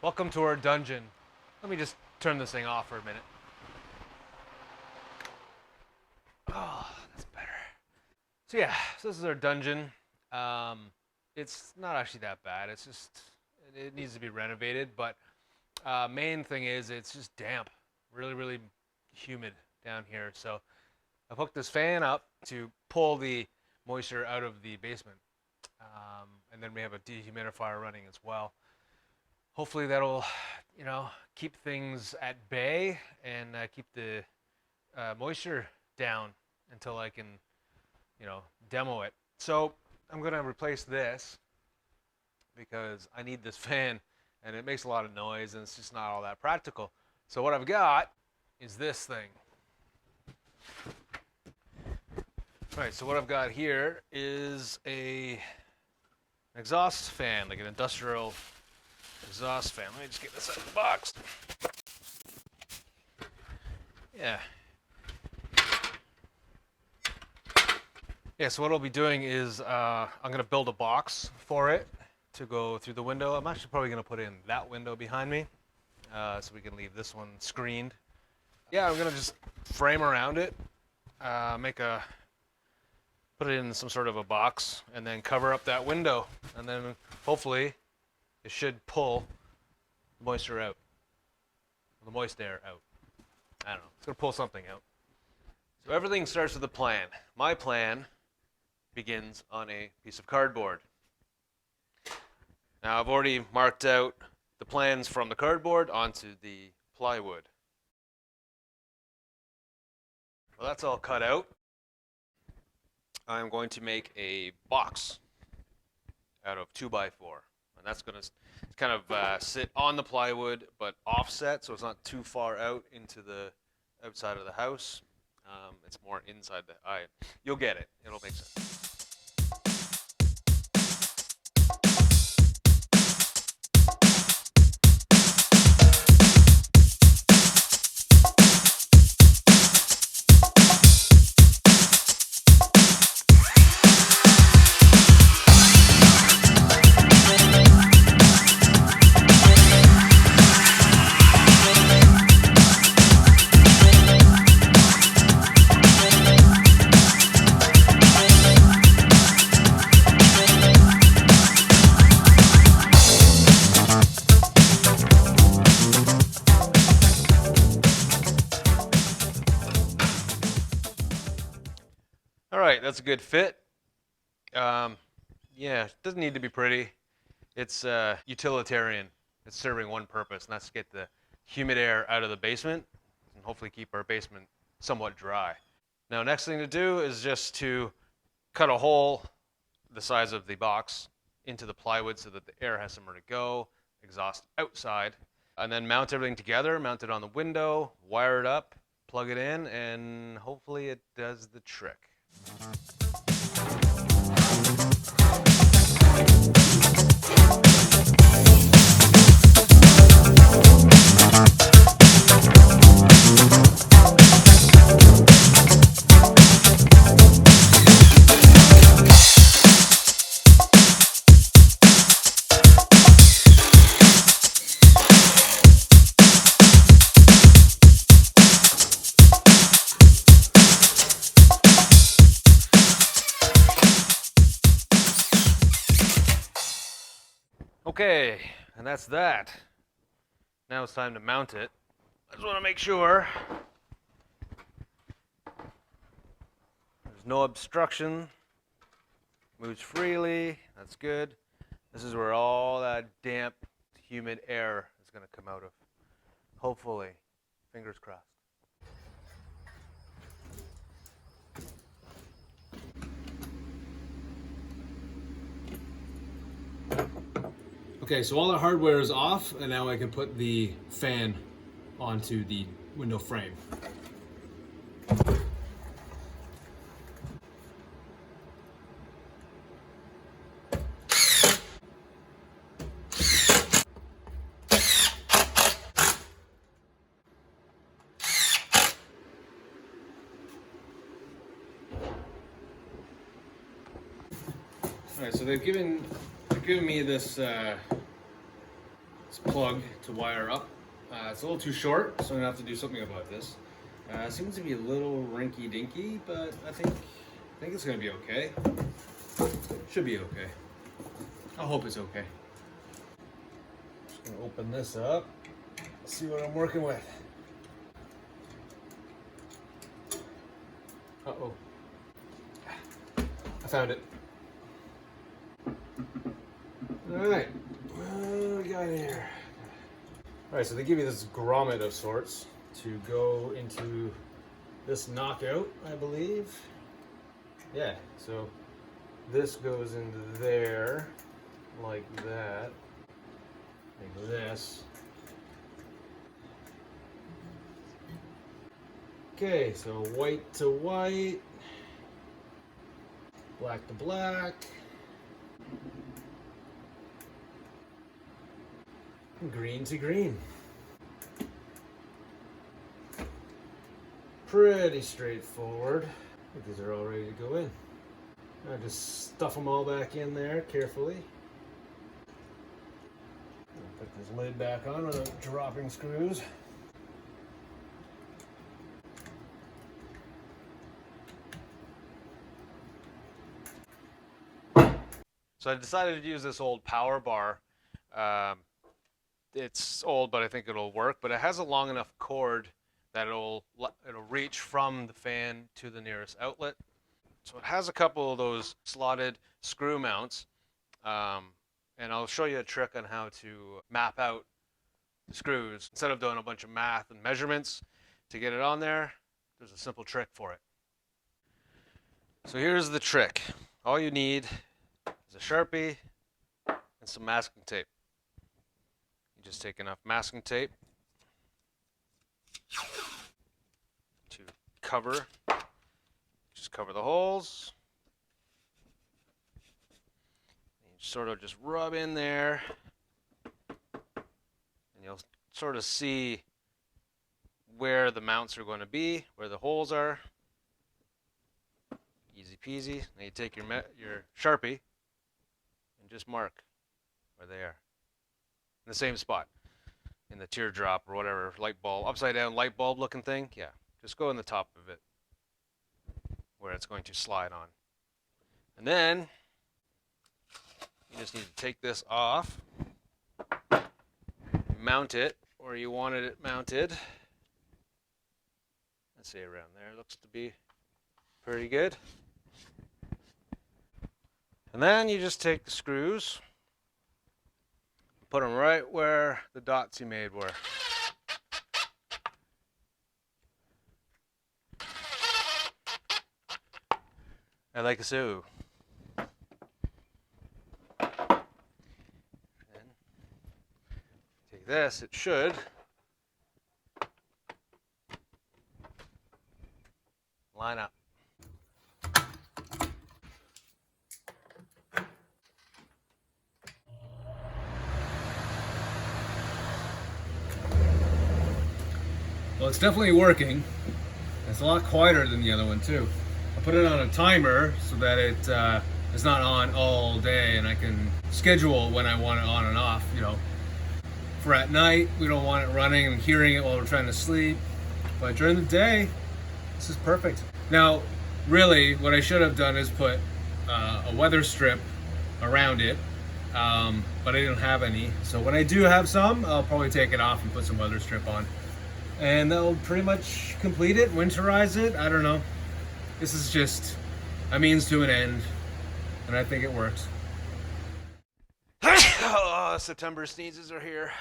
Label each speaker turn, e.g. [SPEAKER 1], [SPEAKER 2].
[SPEAKER 1] Welcome to our dungeon. Let me just turn this thing off for a minute. Oh, that's better. So yeah, so this is our dungeon. It's not actually that bad. It's just, it needs to be renovated, but main thing is it's just damp. Really, really humid down here. So I've hooked this fan up to pull the moisture out of the basement. And then we have a dehumidifier running as well. Hopefully that'll, keep things at bay and keep the moisture down until I can, demo it. So I'm gonna replace this because I need this fan and it makes a lot of noise and it's just not all that practical. So what I've got is this thing. All right, so what I've got here is an exhaust fan, like an industrial exhaust fan. Let me just get this out of the box. Yeah. Yeah, so what I'll be doing is I'm going to build a box for it to go through the window. I'm actually probably going to put in that window behind me so we can leave this one screened. Yeah, I'm going to just frame around it, put it in some sort of a box, and then cover up that window. And then hopefully it should pull the moisture out, the moist air out. I don't know, it's going to pull something out. So everything starts with a plan. My plan begins on a piece of cardboard. Now I've already marked out the plans from the cardboard onto the plywood. Well, that's all cut out. I'm going to make a box out of 2x4, and that's going to kind of sit on the plywood but offset so it's not too far out into the outside of the house. It's more inside the eye. You'll get it. It'll make sense. All right, that's a good fit. Yeah, it doesn't need to be pretty. It's utilitarian. It's serving one purpose, and that's to get the humid air out of the basement and hopefully keep our basement somewhat dry. Now, next thing to do is just to cut a hole the size of the box into the plywood so that the air has somewhere to go, exhaust outside, and then mount everything together, mount it on the window, wire it up, plug it in, and hopefully it does the trick. Okay, and that's that. Now it's time to mount it. I just want to make sure there's no obstruction. Moves freely. That's good. This is where all that damp, humid air is going to come out of. Hopefully. Fingers crossed. Okay, so all the hardware is off, and now I can put the fan onto the window frame. All right, so they've given me this plug to wire up. It's a little too short, so I'm gonna have to do something about this. Seems to be a little rinky-dinky, but I think it's gonna be okay. Should be okay. I hope it's okay. Just gonna open this up, see what I'm working with. Uh-oh. I found it. Alright, what do we got here? Alright, so they give you this grommet of sorts to go into this knockout, I believe. Yeah, so this goes into there, like that, like this. Okay, so white to white, black to black, green to green. Pretty straightforward. I think these are all ready to go in. I just stuff them all back in there carefully. Put this lid back on without dropping screws. So I decided to use this old power bar. It's old, but I think it'll work. But it has a long enough cord that it'll reach from the fan to the nearest outlet. So it has a couple of those slotted screw mounts. And I'll show you a trick on how to map out the screws. Instead of doing a bunch of math and measurements to get it on there, there's a simple trick for it. So here's the trick. All you need is a Sharpie and some masking tape. You just take enough masking tape to cover the holes. And you sort of just rub in there, and you'll sort of see where the mounts are going to be, where the holes are. Easy peasy. Now you take your Sharpie and just mark where they are. In the same spot. In the teardrop or whatever, light bulb, upside down light bulb looking thing. Yeah, just go in the top of it where it's going to slide on. And then you just need to take this off, mount it where you wanted it mounted. Let's see, around there looks to be pretty good. And then you just take the screws, put them right where the dots you made were. I like so. Then take this, it should line up. Well, it's definitely working. It's a lot quieter than the other one too. I put it on a timer so that it is not on all day, and I can schedule when I want it on and off. You know, for at night, we don't want it running and hearing it while we're trying to sleep. But during the day, this is perfect. Now, really, what I should have done is put a weather strip around it, but I didn't have any. So when I do have some, I'll probably take it off and put some weather strip on. And that'll pretty much complete it, winterize it. I don't know. This is just a means to an end, and I think it works. Oh, September sneezes are here.